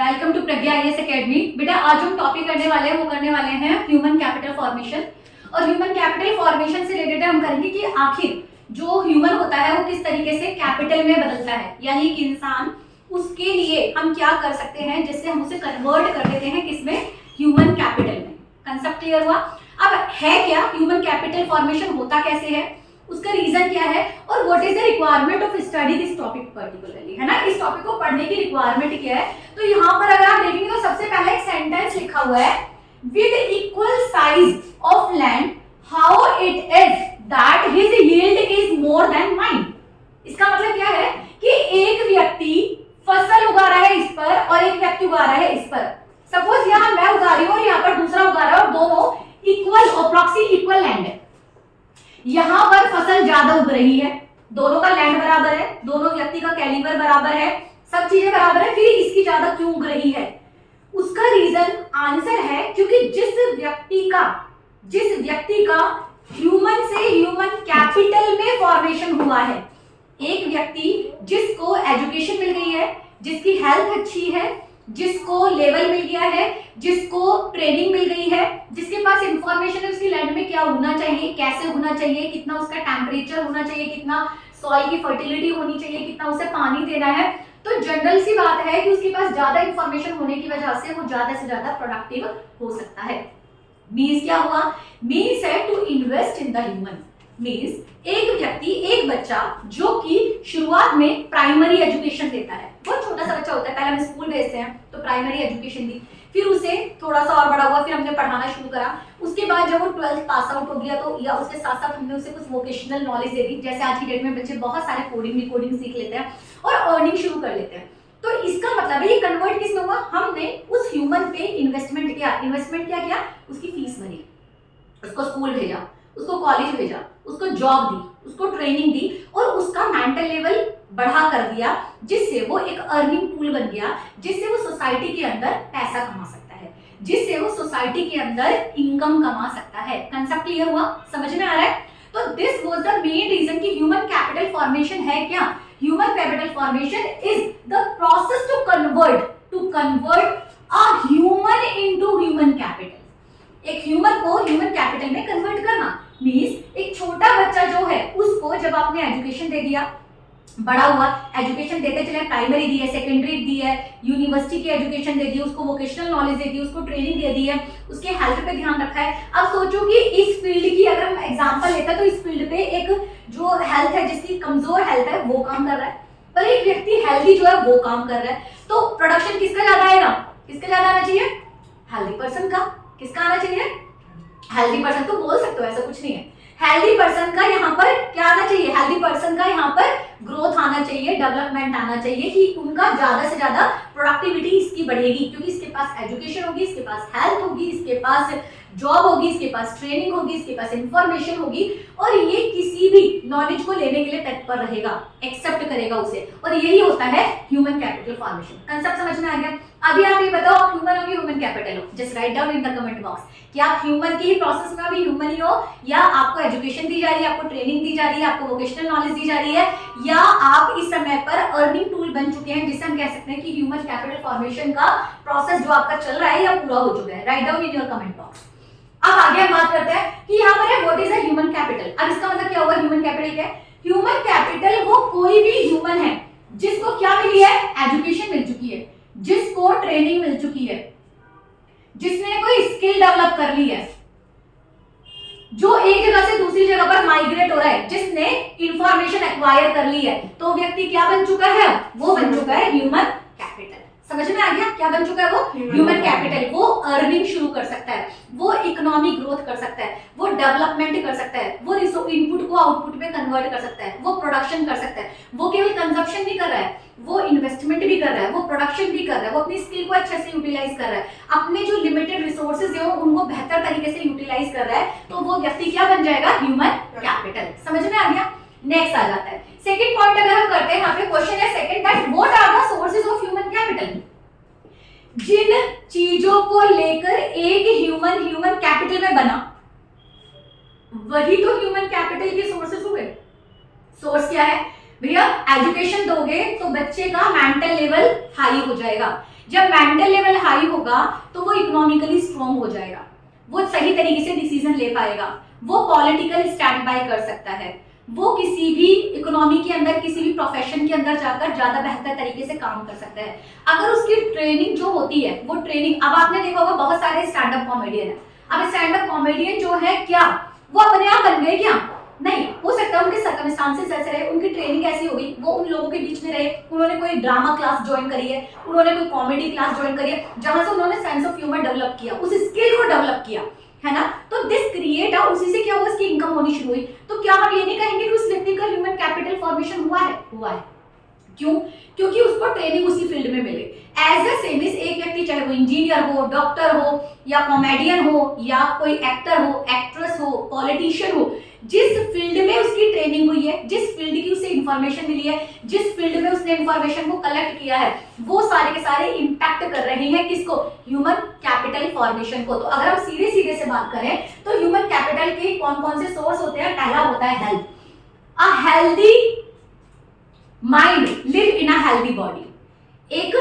Welcome to Pragya IAS academy. बेटा आज हम टॉपिक करने वाले हैं ह्यूमन कैपिटल फॉर्मेशन। और ह्यूमन कैपिटल फॉर्मेशन से रिलेटेड हम करेंगे कि आखिर जो ह्यूमन होता है वो किस तरीके से कैपिटल में बदलता है, यानी कि इंसान, उसके लिए हम क्या कर सकते हैं जिससे हम उसे कन्वर्ट कर देते हैं किसमें, ह्यूमन कैपिटल में। कंसेप्ट क्लियर हुआ। अब है क्या ह्यूमन कैपिटल फॉर्मेशन, होता कैसे है, उसका रीजन क्या है और what is the requirement of study this topic particularly, है ना। इस टॉपिक को पढ़ने की रिक्वायरमेंट क्या है, तो यहाँ पर अगर आप देखेंगे तो सबसे पहले एक सेंटेंस लिखा हुआ है, with equal size of land how it is that his yield is more than mine. इसका मतलब क्या है कि एक व्यक्ति फसल उगा रहा है इस पर और एक व्यक्ति उगा रहा है इस पर। सपोज यहाँ मैं उगा रही हूँ और यहाँ पर दूसरा उगा रहा है और दोनों इक्वल अप्रॉक्सी इक्वल लैंड है। यहां पर फसल ज्यादा उग रही है, दोनों का लैंड बराबर है, दोनों व्यक्ति का कैलिबर बराबर है, सब चीजें बराबर है, फिर इसकी ज्यादा क्यों उग रही है? उसका रीजन आंसर है क्योंकि जिस व्यक्ति का ह्यूमन से ह्यूमन कैपिटल में फॉर्मेशन हुआ है, एक व्यक्ति जिसको एजुकेशन मिल गई है, जिसकी हेल्थ अच्छी है, जिसको लेवल मिल गया है, जिसको ट्रेनिंग मिल गई है, जिसके पास इंफॉर्मेशन है उसकी लैंड में क्या उगना चाहिए, कैसे उगना चाहिए, कितना उसका टेम्परेचर होना चाहिए, कितना सॉइल की फर्टिलिटी होनी चाहिए, कितना उसे पानी देना है, तो जनरल सी बात है कि उसके पास ज्यादा इंफॉर्मेशन होने की वजह से वो ज्यादा से ज्यादा प्रोडक्टिव हो सकता है। मीन्स क्या हुआ, मीन्स है to invest in the human. Means एक व्यक्ति, एक बच्चा जो कि शुरुआत में प्राइमरी एजुकेशन देता है, बहुत छोटा सा बच्चा होता है, पहले हम स्कूल भेजते हैं तो प्राइमरी एजुकेशन दी, फिर उसे थोड़ा सा और बड़ा हुआ, फिर हमने पढ़ाना शुरू करा, उसके बाद जब वो 12th पास आउट हो गया तो या उसके साथ साथ हमने उसे कुछ वोकेशनल नॉलेज दे दी, जैसे आज की डेट में बच्चे बहुत सारे कोडिंग सीख लेते हैं और अर्निंग शुरू कर लेते हैं। तो इसका मतलब है ये कन्वर्ट किसमें हुआ, हमने उस ह्यूमन पे इन्वेस्टमेंट क्या किया, उसकी फीस भरी, उसको स्कूल भेजा, उसको कॉलेज भेजा, उसको जॉब दी, उसको ट्रेनिंग दी और उसका मेंटल लेवल बढ़ा कर दिया, जिससे वो एक अर्निंग पूल बन गया, जिससे वो सोसाइटी के अंदर पैसा कमा सकता है, जिससे वो सोसाइटी के अंदर इनकम कमा सकता है। कंसेप्ट क्लियर हुआ, समझ में आ रहा है? तो this was the main reason कि ह्यूमन कैपिटल फॉर्मेशन है क्या, human capital formation is the process to convert a human into human capital. एक ह्यूमन को ह्यूमन कैपिटल में कन्वर्ट करना मींस एक छोटा बच्चा जो है उसको जब आपने एजुकेशन दे दिया, बड़ा हुआ, एजुकेशन देते चले, प्राइमरी दी है, सेकेंडरी दी है, यूनिवर्सिटी की एजुकेशन दे दी, उसको वोकेशनल नॉलेज दे दी, उसको ट्रेनिंग दे दी है, उसके हेल्थ पे ध्यान रखा है। अब सोचो कि इस फील्ड की अगर हम एग्जांपल लेते हैं तो इस फील्ड पे एक जो हेल्थ है, जिसकी कमजोर हेल्थ है वो काम कर रहा है, पर एक व्यक्ति हेल्थी जो है वो काम कर रहा है, तो प्रोडक्शन किसका ज्यादा आएगा, किसका ज्यादा आना चाहिए, हेल्थी पर्सन का। किसका आना चाहिए, हेल्दी पर्सन। तो बोल सकते हो ऐसा कुछ नहीं है, हेल्दी पर्सन का यहाँ पर क्या आना चाहिए, हेल्दी पर्सन का यहाँ पर ग्रोथ आना चाहिए, डेवलपमेंट आना चाहिए कि उनका ज्यादा से ज्यादा प्रोडक्टिविटी इसकी बढ़ेगी, क्योंकि इसके पास एजुकेशन होगी, इसके पास हेल्थ होगी, इसके पास जॉब होगी, इसके पास ट्रेनिंग होगी, इसके पास इंफॉर्मेशन होगी और ये किसी भी नॉलेज को लेने के लिए तत्पर रहेगा, एक्सेप्ट करेगा उसे, और यही होता है ह्यूमन कैपिटल फॉर्मेशन। कंसेप्ट समझ में आ गया? अभी आप ये बताओ, आप ह्यूमन हो कि ह्यूमन कैपिटल हो? Just write down in the comment box कि आप ह्यूमन की ही प्रोसेस में अभी ह्यूमन ही हो, या आपको एजुकेशन दी जा रही है, आपको ट्रेनिंग दी जा रही है, आपको वोकेशनल नॉलेज दी जा रही है, या आप इस समय पर अर्निंग टूल बन चुके हैं, जिससे हम कह सकते हैं कि ह्यूमन कैपिटल फॉर्मेशन का प्रोसेस जो आपका चल रहा है या पूरा हो चुका है। Write down in your comment box. अब आगे हम बात करते हैं कि यहाँ पर है what is a human capital. अब इसका मतलब क्या हुआ, ह्यूमन कैपिटल क्या है? ह्यूमन कैपिटल वो कोई भी ह्यूमन है जिसको क्या मिली है, एजुकेशन मिल चुकी है, जिसको ट्रेनिंग मिल चुकी है, जिसने कोई स्किल डेवलप कर ली है, जो एक जगह से दूसरी जगह पर माइग्रेट हो रहा है, जिसने इंफॉर्मेशन एक्वायर कर ली है, तो व्यक्ति क्या बन चुका है, वो बन चुका है ह्यूमन कैपिटल। समझ में आ गया क्या बन चुका है वो ह्यूमन कैपिटल? वो अर्निंग शुरू कर सकता है, वो इकोनॉमिक ग्रोथ कर सकता है, वो डेवलपमेंट कर सकता है, वो इनपुट को आउटपुट में कन्वर्ट कर सकता है, वो प्रोडक्शन कर सकता है, वो केवल कंजप्शन नहीं कर रहा है, वो इन्वेस्टमेंट भी कर रहा है, वो प्रोडक्शन भी कर रहा है, वो अपनी स्किल को अच्छे से यूटिलाइज कर रहा है, अपने जो लिमिटेड रिसोर्सेज है उनको बेहतर तरीके से यूटिलाइज कर रहा है, तो वो व्यक्ति क्या बन जाएगा, ह्यूमन कैपिटल। समझ में आ गया? नेक्स्ट आ जाता है सेकंड पॉइंट। अगर हम करते हैं यहाँ पे क्वेश्चन है second, that what are the sources of human capital. जिन चीजों को लेकर एक ह्यूमन कैपिटल में बना, वही तो ह्यूमन कैपिटल के सोर्सेज हुए। सोर्स क्या है? भैया एजुकेशन दोगे तो बच्चे का मेंटल लेवल हाई हो जाएगा। जब मेंटल लेवल हाई होगा तो वो इकोनॉमिकली स्ट्रॉन्ग हो जाएगा, वो सही तरीके से डिसीजन ले पाएगा, वो पॉलिटिकल स्टैंड बाय कर सकता है, वो किसी भी इकोनॉमी के अंदर किसी भी प्रोफेशन के अंदर जाकर ज्यादा बेहतर तरीके से काम कर सकता है। अगर उसकी ट्रेनिंग जो होती है वो ट्रेनिंग, अब आपने देखा होगा बहुत सारे स्टैंड अप कॉमेडियन है, अब स्टैंड अप कॉमेडियन जो है क्या वो अपने आप बन गए क्या? नहीं, हो सकता है उनके सर्कमस्टांसेस ऐसे रहे, उनकी ट्रेनिंग ऐसी हो गई, वो उन लोगों के बीच में रहे, उन्होंने कोई ड्रामा क्लास ज्वाइन करी है, उन्होंने कोई कॉमेडी क्लास ज्वाइन करी है, जहां से उन्होंने सेंस ऑफ ह्यूमर डेवलप किया, उस स्किल को डेवलप किया, है ना। तो दिस क्रिएट उसी से क्या हुआ, इसकी इनकम होनी शुरू हुई। तो क्या हम ये नहीं कहेंगे कि उस व्यक्ति का ह्यूमन कैपिटल फॉर्मेशन हुआ है? हुआ है। क्यों? क्योंकि उसको ट्रेनिंग उसी फील्ड में मिले। एज ए सेम इज एक व्यक्ति चाहे वो इंजीनियर हो, डॉक्टर हो, या कॉमेडियन हो, या कोई एक्टर हो, एक्ट्रेस हो, पॉलिटिशियन हो, जिस फील्ड में उसकी ट्रेनिंग हुई है, जिस फील्ड की उसे इंफॉर्मेशन मिली है, जिस फील्ड में उसने इंफॉर्मेशन को कलेक्ट किया है, वो सारे के सारे इंपैक्ट कर रहे हैं किसको? ह्यूमन कैपिटल फॉर्मेशन को। तो अगर हम सीधे सीधे से बात करें तो ह्यूमन कैपिटल के कौन कौन से सोर्स होते हैं? पहला होता है health. A healthy mind live in a healthy body. एक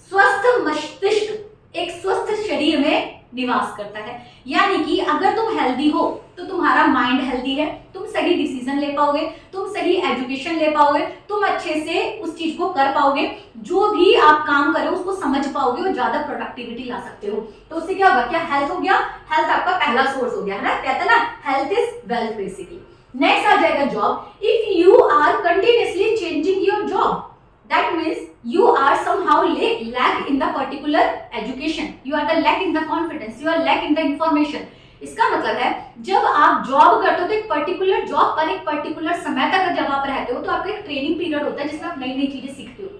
स्वस्थ मस्तिष्क एक स्वस्थ शरीर में निवास करता है। यानी कि अगर तुम हेल्दी हो तो तुम्हारा माइंड हेल्दी है, तुम सही डिसीजन ले पाओगे, तुम सही एजुकेशन ले पाओगे, तुम अच्छे से उस चीज को कर पाओगे, जो भी आप काम करो उसको समझ पाओगे और ज्यादा प्रोडक्टिविटी ला सकते हो। तो उससे क्या होगा? क्या हेल्थ हो गया, हेल्थ आपका पहला सोर्स हो गया, है ना। कहते हैं ना health is wealth basically. Next आ जाएगा job. If you are continuously changing your job, that means you are somehow lack in the particular education, you are the lack in the confidence, you are lack in the information। इसका मतलब है जब आप job करते हो तो एक particular job पर एक पर्टिकुलर समय तक जब आप रहते हो तो आपका एक ट्रेनिंग पीरियड होता है जिसमें आप नई नई चीजें सीखते हो।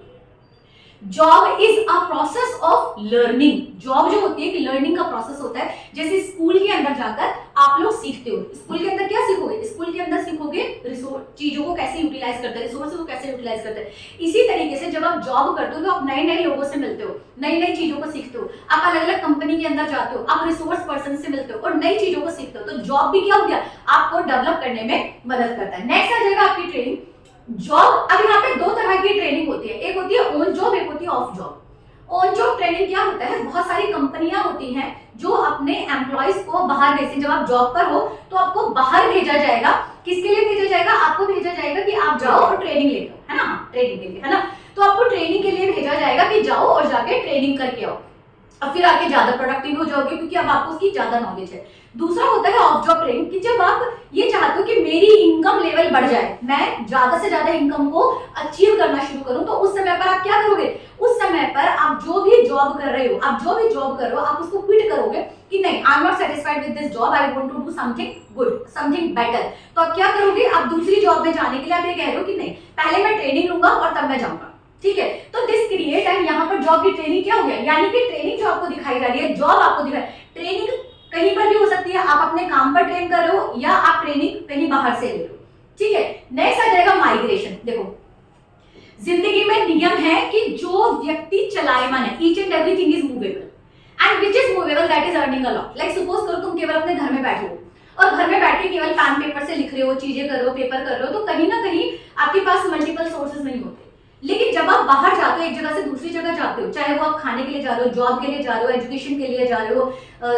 Job is a process of learning. Job जो होती है कि लर्निंग का प्रोसेस होता है। जैसे स्कूल के अंदर जाकर आप लोग सीखते हो, स्कूल के अंदर क्या सीखोगे? स्कूल के अंदर सीखोगे रिसोर्स, चीजों को कैसे यूटिलाइज करते हैं, रिसोर्सेज को कैसे यूटिलाइज करते हैं। इसी तरीके से जब आप जॉब करते हो तो आप नए नए लोगों से मिलते हो, नई नई चीजों को सीखते हो, आप अलग अलग कंपनी के अंदर जाते हो, आप रिसोर्स पर्सन से मिलते हो और नई चीजों को सीखते हो। तो जॉब भी क्या हो गया? आपको डेवलप करने में मदद करता है। नेक्स्ट आ जाएगा आपकी ट्रेनिंग। जॉब, अब यहाँ पे दो तरह की ट्रेनिंग होती है, एक होती है ऑन जॉब, एक होती है of job. On job training क्या होता है? बहुत सारी कंपनियां होती हैं जो अपने एम्प्लॉइज को बाहर भेजती हैं। जब आप जॉब पर हो तो आपको बाहर भेजा जाएगा। किसके लिए भेजा जाएगा? आपको भेजा जाएगा कि आप जाओ और ट्रेनिंग लेकर, है ना, ट्रेनिंग के लिए, है ना। तो आपको ट्रेनिंग के लिए भेजा जाएगा कि जाओ और जाके ट्रेनिंग करके आओ, अब फिर आके ज्यादा प्रोडक्टिव हो जाओगे क्योंकि अब आपको उसकी ज्यादा नॉलेज है। दूसरा होता है ऑफ जॉब ट्रेनिंग, कि जब आप ये चाहते हो कि मेरी इनकम लेवल बढ़ जाए, मैं ज्यादा से ज्यादा इनकम को अचीव करना शुरू करूं, तो उस समय पर आप क्या करोगे? उस समय पर आप जो भी जॉब कर रहे हो, आप उसको क्विट करोगे कि नहीं, I am not satisfied with this job, I want to do something good, something better. तो आप क्या करोगे? आप दूसरी जॉब में जाने के लिए आप ये कह रहे हो कि नहीं, पहले मैं ट्रेनिंग लूंगा और तब मैं जाऊंगा, ठीक है। तो दिस क्रिएट है, यहाँ पर जॉब की ट्रेनिंग क्या हो गया? यानी कि ट्रेनिंग जो आपको दिखाई जा रही है, जॉब आपको दिखाई, ट्रेनिंग कहीं पर भी हो सकती है, आप अपने काम पर ट्रेन कर रहे हो या आप ट्रेनिंग कहीं बाहर से ले रहे हो, ठीक है। नेक्स्ट आ जाएगा माइग्रेशन। देखो, जिंदगी में नियम है कि जो व्यक्ति चलायमान है, each and everything is movable and which is movable that is earning a lot. Like suppose करो तुम केवल अपने घर में बैठे हो और घर में बैठ के केवल पेन पेपर से लिख रहे हो, चीजें कर रहे हो, पेपर कर रहे हो, तो कहीं ना कहीं आपके पास मल्टीपल सोर्सेज नहीं होते। लेकिन जब आप बाहर जाते हो, एक जगह से दूसरी जगह जाते हो, चाहे वो आप खाने के लिए जा रहे हो, जॉब के लिए जा रहे हो, एजुकेशन के लिए जा रहे हो,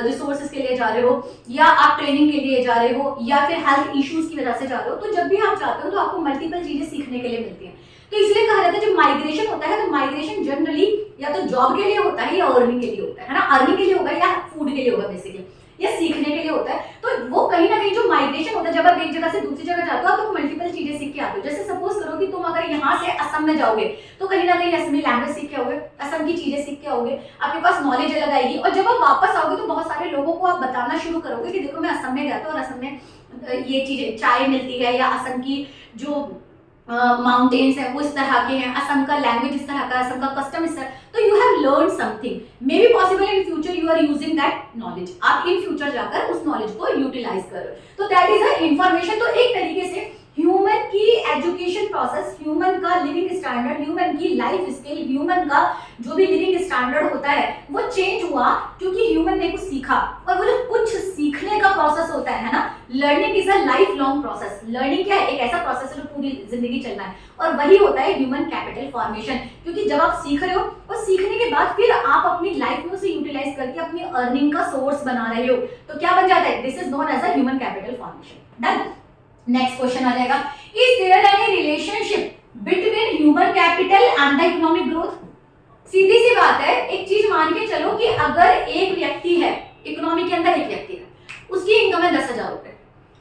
रिसोर्सेज के लिए जा रहे हो, या आप ट्रेनिंग के लिए जा रहे हो, या फिर हेल्थ इश्यूज की वजह से जा रहे हो, तो जब भी आप जाते हो तो आपको मल्टीपल चीजें सीखने के लिए मिलती हैं। तो इसलिए कहा जाता है जब माइग्रेशन होता है तो माइग्रेशन जनरली या तो जॉब के लिए होता है या अर्निंग के लिए होता है ना, अर्निंग के लिए होगा या फूड के लिए होगा बेसिकली, या सीखने के लिए होता है। तो वो कहीं ना कहीं जो माइग्रेशन होता है, जब आप एक जगह से दूसरी जगह जाते हो तो मल्टीपल चीजें सीख के आते हो। जैसे सपोज करो कि तुम अगर यहाँ से असम में जाओगे तो कहीं ना कहीं असमी लैंग्वेज सीख के आओगे, असम की चीजें सीख के आओगे, आपके पास नॉलेज अलग आएगी, और जब आप वापस आओगे तो बहुत सारे लोगों को आप बताना शुरू करोगे कि देखो मैं असम में गया था और असम में ये चीजें चाय मिलती है, या असम की जो माउंटेन्स है वो इस तरह के हैं, असम का लैंग्वेज इस तरह का, असम का कस्टम इस तरह। तो you have learn something, may be possible in future you are using that knowledge, आप इन फ्यूचर जाकर उस नॉलेज को यूटिलाइज कर रहे हो। तो दैट इज अ इंफॉर्मेशन। तो एक तरीके से ह्यूमन की एजुकेशन प्रोसेस, ह्यूमन का लिविंग स्टैंडर्ड, ह्यूमन की लाइफ स्किल, ह्यूमन का जो भी लिविंग स्टैंडर्ड होता है वो चेंज हुआ क्योंकि ह्यूमन ने कुछ सीखा। और वो जो कुछ सीखने का प्रोसेस होता है ना, learning is a life long process. Learning क्या है? एक ऐसा प्रोसेस है जो पूरी जिंदगी चलना है, और वही होता है ह्यूमन कैपिटल फॉर्मेशन। क्योंकि जब आप सीख रहे हो और सीखने के बाद फिर आप अपनी लाइफ में उसे यूटिलाइज करके अपनी अर्निंग का सोर्स बना रहे हो, तो क्या बन जाता है? This is known as a human capital formation. Done. Next question आ जाएगा, is there any relationship between human capital and the economic growth? सीधी सी बात है, एक चीज मान के चलो कि अगर एक व्यक्ति है, इकोनॉमी के अंदर एक व्यक्ति है, उसकी इनकम है 10,000 रुपए।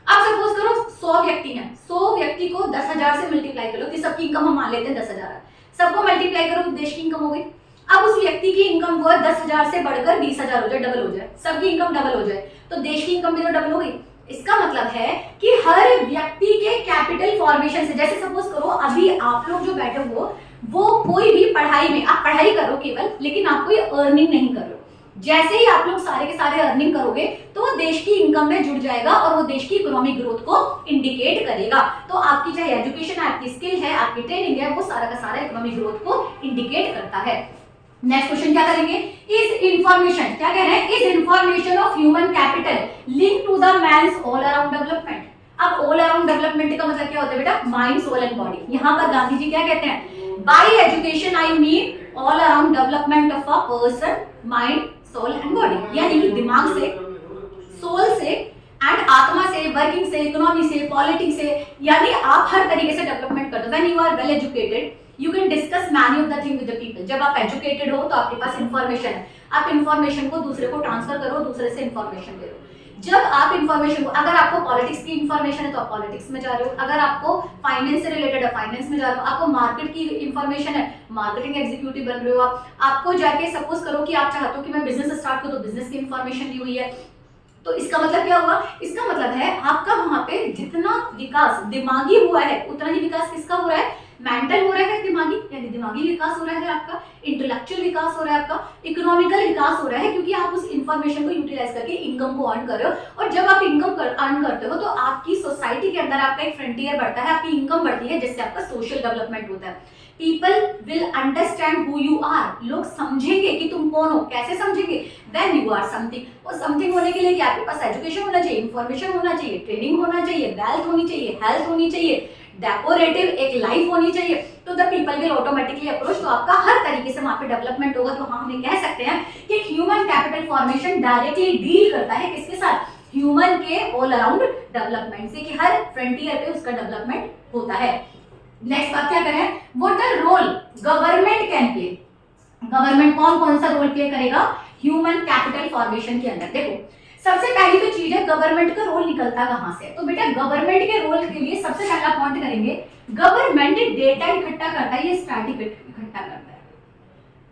अब सपोज करो 100 व्यक्ति हैं, 100 व्यक्ति को 10,000 से मल्टीप्लाई करो कि सबकी इनकम हम मान लेते हैं 10,000 है, सबको मल्टीप्लाई करो तो देश की इनकम हो गई। अब उस व्यक्ति की इनकम वो 10,000 से बढ़कर 20,000 हो जाए, डबल हो जाए, सबकी इनकम डबल हो जाए, तो देश की इनकम भी तो डबल हो गई। इसका मतलब है कि हर व्यक्ति के कैपिटल फॉर्मेशन से, जैसे सपोज करो अभी आप लोग जो बैठे हो वो कोई भी पढ़ाई में, आप पढ़ाई करो केवल, लेकिन आप कोई अर्निंग नहीं कर रहे हो, जैसे ही आप लोग सारे के सारे अर्निंग करोगे तो वो देश की इनकम में जुड़ जाएगा और वो देश की इकोनॉमिक ग्रोथ को इंडिकेट करेगा। तो आपकी चाहे एजुकेशन है, आपकी स्किल है, आपकी ट्रेनिंग है, वो सारा का सारा इकोनॉमिक ग्रोथ को इंडिकेट करता है। नेक्स्ट क्वेश्चन क्या करेंगे, इज इंफॉर्मेशन, क्या कह रहे हैं, is information of human capital link to the man's all around development. अब ऑल अराउंड डेवलपमेंट का मतलब क्या होता है बेटा? Mind, soul and body. यहाँ पर गांधी जी क्या कहते हैं? By education I mean all around development of a person, mind, soul and body. यानी कि दिमाग से, सोल से एंड आत्मा से, वर्किंग से, इकोनॉमी से, पॉलिटिक्स से, यानी आप हर तरीके से डेवलपमेंट कर दो। When you are well educated you can discuss many of the thing with the people. जब आप एजुकेटेड हो तो आपके पास इंफॉर्मेशन है, आप इंफॉर्मेशन को दूसरे को ट्रांसफर करो, दूसरे से इंफॉर्मेशन ले लो। जब आप इंफॉर्मेशन को, अगर आपको पॉलिटिक्स की इंफॉर्मेशन है तो आप पॉलिटिक्स में जा रहे हो, अगर आपको फाइनेंस से रिलेटेड है फाइनेंस में जा रहे हो, आपको मार्केट की इंफॉर्मेशन है, मार्केटिंग एग्जीक्यूटिव बन रहे हो आपको जाके सपोज करो कि आप चाहते हो कि मैं बिजनेस स्टार्ट करूं, तो बिजनेस की इंफॉर्मेशन ली हुई है। तो इसका मतलब क्या हुआ? इसका मतलब है आपका वहां पे जितना विकास दिमागी हुआ है उतना ही विकास किसका हो रहा है? मेंटल हो रहा है, दिमागी, यानी दिमागी विकास हो रहा है आपका, इंटेलेक्चुअल विकास हो रहा है आपका, इकोनॉमिकल विकास हो रहा है, क्योंकि आप उस इंफॉर्मेशन को यूटिलाइज करके इनकम को अर्न कर रहे हो। और जब आप इनकम अर्न करते हो तो आपकी सोसाइटी के अंदर आपका एक फ्रंटियर बढ़ता है, आपकी इनकम बढ़ती है, जिससे आपका सोशल डेवलपमेंट होता है। People will understand who you are, लोग समझेंगे कि तुम कौन हो। कैसे समझेंगे? When you are something. और समथिंग होने के लिए क्या? आपके पास एजुकेशन होना चाहिए, इंफॉर्मेशन होना चाहिए, ट्रेनिंग होना चाहिए, वेल्थ होनी चाहिए, हेल्थ होनी चाहिए, डेकोरेटिव एक लाइफ होनी चाहिए, तो the people will automatically approach. तो आपका हर तरीके से वहां पे डेवलपमेंट होगा। तो हम कह सकते हैं कि human capital formation directly deal करता है किसके साथ? ह्यूमन के ऑल अराउंड डेवलपमेंट से, कि हर फ्रंटियर पे उसका डेवलपमेंट होता है। नेक्स्ट बात क्या करें, what the role government can play. Government कौन सा रोल प्ले करेगा ह्यूमन कैपिटल फॉर्मेशन के अंदर? देखो सबसे पहली तो चीज है गवर्नमेंट का रोल निकलता कहां से? तो बेटा गवर्नमेंट के रोल के लिए सबसे पहला पॉइंट करेंगे, गवर्नमेंट डेटा इकट्ठा करता है, ये स्टैटिक इकट्ठा करता है।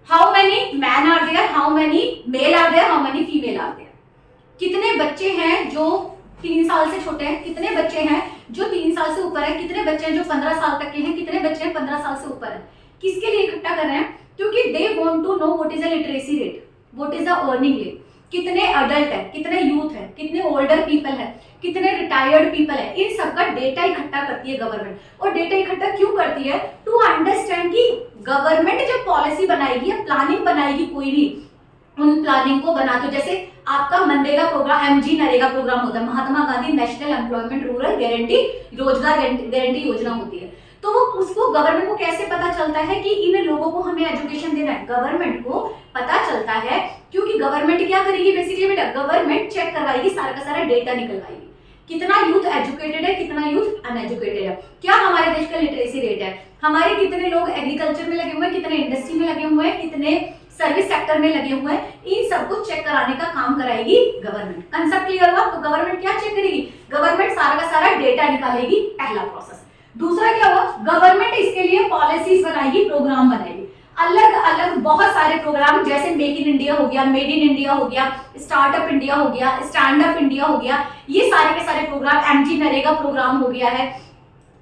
How many man are there, how many male are there, how many female are there. कितने बच्चे हैं जो 3 साल से छोटे हैं, कितने बच्चे हैं जो 3 साल से ऊपर है, कितने बच्चे हैं जो 15 साल तक के हैं, कितने बच्चे हैं 15 साल से ऊपर है। किसके लिए इकट्ठा कर रहे हैं? क्योंकि they want to know what is the literacy rate, what is the earning rate, कितने अडल्ट है, कितने यूथ है, कितने ओल्डर पीपल है, कितने रिटायर्ड पीपल है। इन सब का डेटा इकट्ठा करती है गवर्नमेंट। और डेटा इकट्ठा क्यों करती है? टू अंडरस्टैंड कि गवर्नमेंट जब पॉलिसी बनाएगी या प्लानिंग बनाएगी कोई भी, उन प्लानिंग को बना, तो जैसे आपका MNREGA programme, MG NREGA programme होता है, Mahatma Gandhi national employment rural guarantee रोजगार गारंटी योजना होती है। तो वो उसको गवर्नमेंट को कैसे पता चलता है कि इन लोगों को हमें एजुकेशन देना है? गवर्नमेंट को पता चलता है क्योंकि गवर्नमेंट क्या करेगी बेसिकली बेटा, गवर्नमेंट चेक करवाएगी, सारा का सारा डेटा निकलवाएगी, कितना यूथ एजुकेटेड है, कितना यूथ अनएजुकेटेड है, क्या हमारे देश का लिटरेसी रेट है, हमारे कितने लोग एग्रीकल्चर में लगे हुए हैं, कितने इंडस्ट्री में लगे हुए हैं, कितने सर्विस सेक्टर में लगे हुए हैं। इन सबको चेक कराने का काम कराएगी गवर्नमेंट। कंसेप्ट क्लियर हुआ? तो गवर्नमेंट क्या चेक करेगी? गवर्नमेंट सारा का सारा डेटा निकालेगी, पहला प्रोसेस। दूसरा क्या हुआ? गवर्नमेंट इसके लिए पॉलिसीज बनाएगी, प्रोग्राम बनाएगी, अलग अलग बहुत सारे प्रोग्राम, जैसे मेक इन इंडिया हो गया, मेड इन इंडिया हो गया, स्टार्टअप इंडिया हो गया, स्टैंड अप इंडिया हो गया, ये सारे के सारे प्रोग्राम, एमजी नरेगा प्रोग्राम हो गया है,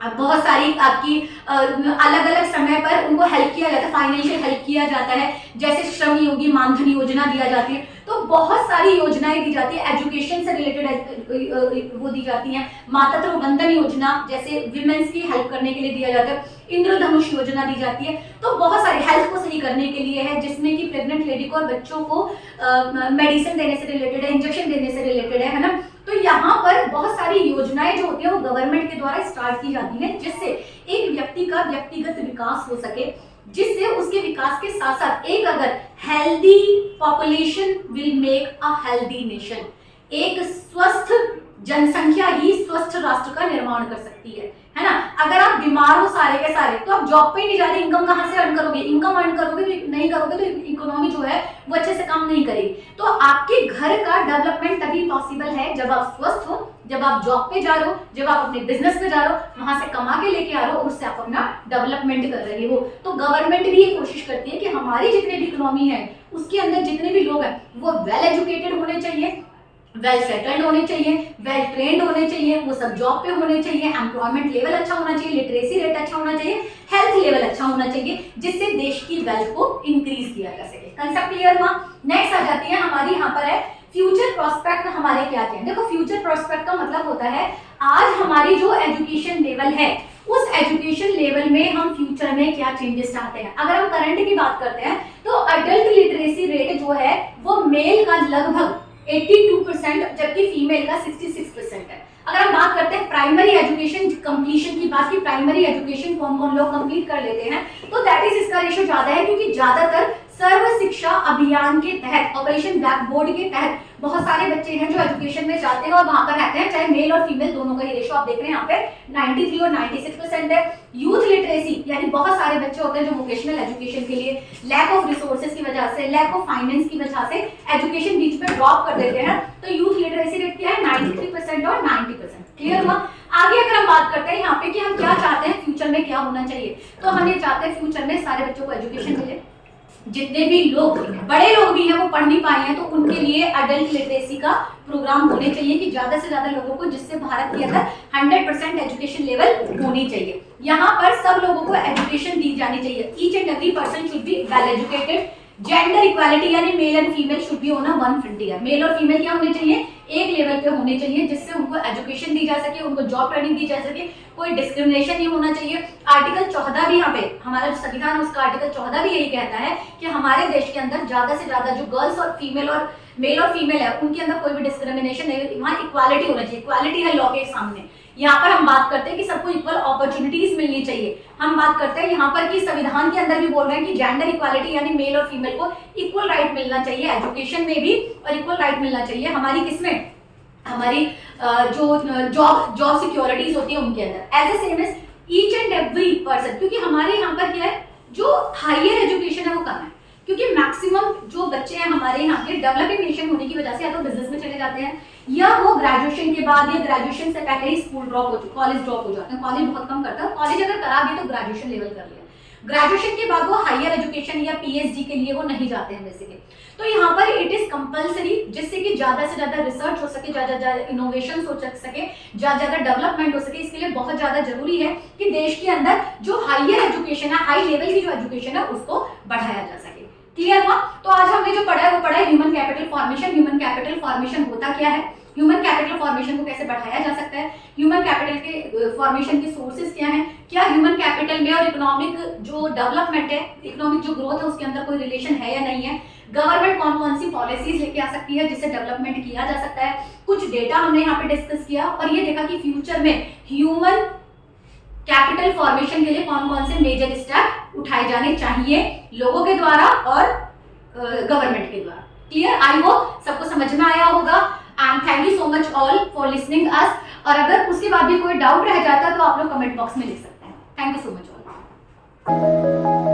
अब बहुत सारी आपकी अलग अलग समय पर उनको हेल्प किया जाता है, फाइनेंशियल हेल्प किया जाता है, जैसे श्रम योगी मानधन योजना दिया जाती है। तो बहुत सारी योजनाएं दी जाती है, एजुकेशन से रिलेटेड वो दी जाती हैं। मातृत्व वंदन योजना जैसे विमेंस की हेल्प करने के लिए दिया जाता है। इंद्रधनुष योजना दी जाती है। तो बहुत सारी हेल्थ को सही करने के लिए है, जिसमें कि प्रेग्नेंट लेडी को और बच्चों को मेडिसिन देने से रिलेटेड है, इंजेक्शन देने से रिलेटेड है ना। तो यहाँ पर बहुत सारी योजनाएं जो होती है वो गवर्नमेंट के द्वारा स्टार्ट की जाती है, जिससे एक व्यक्ति का व्यक्तिगत विकास हो सके, जिससे उसके विकास के साथ साथ एक अगर healthy population will make a healthy nation, एक स्वस्थ जनसंख्या ही स्वस्थ राष्ट्र का निर्माण कर सकती है ना। अगर आप बीमार हो सारे के सारे तो आप जॉब पे ही नहीं जा रहे, इनकम कहाँ से अर्न करोगे? इनकम अर्न करोगे तो नहीं करोगे तो इकोनॉमी जो है वो अच्छे से काम नहीं करेगी। तो आपके घर का डेवलपमेंट तभी पॉसिबल है जब आप स्वस्थ हो, जब आप जॉब पे जा रहे हो, जब आप अपने बिजनेस पे जा रहे हो, वहां से कमा के लेके आ रहे हो और उससे आप अपना डेवलपमेंट कर रहे हो। तो गवर्नमेंट भी ये कोशिश करती है कि हमारी जितनी भी इकोनॉमी है उसके अंदर जितने भी लोग हैं वो वेल एजुकेटेड होने चाहिए, वेल सेटल्ड होने चाहिए, वेल ट्रेंड होने चाहिए, वो सब जॉब पे होने चाहिए, एम्प्लॉयमेंट लेवल अच्छा होना चाहिए, लिटरेसी रेट अच्छा होना चाहिए, हेल्थ लेवल अच्छा होना चाहिए, जिससे देश की वेल्थ को इंक्रीज किया जा सके। कंसेप्ट क्लियर हुआ? नेक्स्ट आ जाती है हमारी यहाँ पर है फ्यूचर प्रोस्पेक्ट हमारे क्या क्या है। देखो फ्यूचर प्रोस्पेक्ट का मतलब होता है आज हमारी जो एजुकेशन लेवल है उस एजुकेशन लेवल में हम फ्यूचर में क्या चेंजेस चाहते हैं। अगर हम करंट की बात करते हैं तो अडल्ट लिटरेसी रेट जो है वो मेल का लगभग 82% जबकि फीमेल का 66% है। अगर हम बात करते हैं प्राइमरी एजुकेशन कंप्लीशन की बात की, प्राइमरी एजुकेशन कौन कौन लोग कंप्लीट कर लेते हैं, तो दैट इज इसका रेशियो ज्यादा है, क्योंकि ज्यादातर सर्व शिक्षा अभियान के तहत, ऑपरेशन ब्लैक बोर्ड के तहत बहुत सारे बच्चे हैं जो एजुकेशन में जाते हैं और वहां पर रहते हैं, चाहे मेल और फीमेल दोनों का ही रेशियो आप देख रहे हैं यहाँ पे 93 और 96% है। यूथ लिटरेसी यानी बहुत सारे बच्चे होते हैं जो वोकेशनल एजुकेशन के लिए लैक ऑफ रिसोर्सेज की वजह से, लैक ऑफ फाइनेंस की वजह से एजुकेशन बीच में ड्रॉप कर देते हैं। तो यूथ लिटरेसी रेट क्या है? 93% और 90%। क्लियर हुआ? आगे अगर हम बात करते हैं यहाँ पे कि हम क्या चाहते हैं फ्यूचर में क्या होना चाहिए, तो हम ये चाहते हैं फ्यूचर में सारे बच्चों को एजुकेशन मिले, जितने भी लोग बड़े लोग भी हैं वो पढ़ नहीं पाए हैं तो उनके लिए अडल्ट लिटरेसी का प्रोग्राम होने चाहिए कि ज्यादा से ज्यादा लोगों को, जिससे भारत के अंदर 100% एजुकेशन लेवल होनी चाहिए। यहाँ पर सब लोगों को एजुकेशन दी जानी चाहिए। Each and every person should be well educated. Gender equality यानी male and female should be होना वन फ्रंटियर। मेल और फीमेल क्या होने चाहिए? एक लेवल पे होने चाहिए, जिससे उनको एजुकेशन दी जा सके, उनको जॉब ट्रेनिंग दी जा सके, कोई डिस्क्रिमिनेशन नहीं होना चाहिए। आर्टिकल 14 भी यहाँ पे हमारा जो संविधान है उसका आर्टिकल 14 भी यही कहता है कि हमारे देश के अंदर ज्यादा से ज्यादा जो गर्ल्स और फीमेल और मेल और फीमेल है उनके अंदर कोई भी डिस्क्रिमिनेशन नहीं, वहाँ इक्वालिटी होना चाहिए। इक्वालिटी है लॉ के सामने। यहाँ पर हम बात करते हैं कि सबको इक्वल अपॉर्चुनिटीज मिलनी चाहिए। हम बात करते हैं यहाँ पर कि संविधान के अंदर भी बोल रहे हैं कि जेंडर इक्वालिटी यानी मेल और फीमेल को इक्वल राइट मिलना चाहिए एजुकेशन में भी, और इक्वल राइट मिलना चाहिए हमारी किसमें, हमारी जो जॉब सिक्योरिटीज होती है उनके अंदर, as a same as each and every person. क्योंकि हमारे यहाँ पर क्या है, जो हायर एजुकेशन है वो कम है, क्योंकि मैक्सिमम जो बच्चे हैं हमारे यहाँ के डेवलपिंग नेशन होने की वजह से या तो बिजनेस में चले जाते हैं, या वो ग्रेजुएशन के बाद या ग्रेजुएशन से पहले ही स्कूल ड्रॉप हो, कॉलेज ड्रॉप हो जाते हैं। कॉलेज बहुत कम करता है, कॉलेज अगर करा भी तो ग्रेजुएशन लेवल कर लिया, ग्रेजुएशन के बाद वो हायर एजुकेशन या पीएचडी के लिए वो नहीं जाते हैं बेसिकली। तो यहाँ पर इट इज कंपलसरी, जिससे कि ज्यादा से ज्यादा रिसर्च हो सके, ज्यादा इनोवेशन हो सके, ज्यादा डेवलपमेंट हो सके। इसके लिए बहुत ज्यादा जरूरी है कि देश के अंदर जो हायर एजुकेशन है, हाई लेवल की जो एजुकेशन है उसको बढ़ाया जा सके। क्लियर हुआ? तो आज हमने जो पढ़ा है वो पढ़ा है human capital formation. Human capital formation होता क्या है, ह्यूमन कैपिटल फॉर्मेशन को कैसे बढ़ाया जा सकता है, ह्यूमन कैपिटल के फॉर्मेशन के सोर्सेज क्या हैं, क्या ह्यूमन कैपिटल में और इकोनॉमिक जो डेवलपमेंट है, इकोनॉमिक जो ग्रोथ है उसके अंदर कोई रिलेशन है या नहीं है, गवर्नमेंट कौन कौन सी पॉलिसीज लेके आ सकती है जिससे डेवलपमेंट किया जा सकता है। कुछ डेटा हमने यहाँ पे डिस्कस किया और ये देखा कि फ्यूचर में ह्यूमन कैपिटल फॉर्मेशन के लिए कौन कौन से मेजर स्टेप उठाए जाने चाहिए लोगों के द्वारा और गवर्नमेंट के द्वारा। क्लियर? आई होप सबको समझ में आया होगा। And thank you so much all for listening अस। और अगर उसके बाद भी कोई डाउट रह जाता तो आप लोग कमेंट बॉक्स में लिख सकते हैं। Thank you so much all.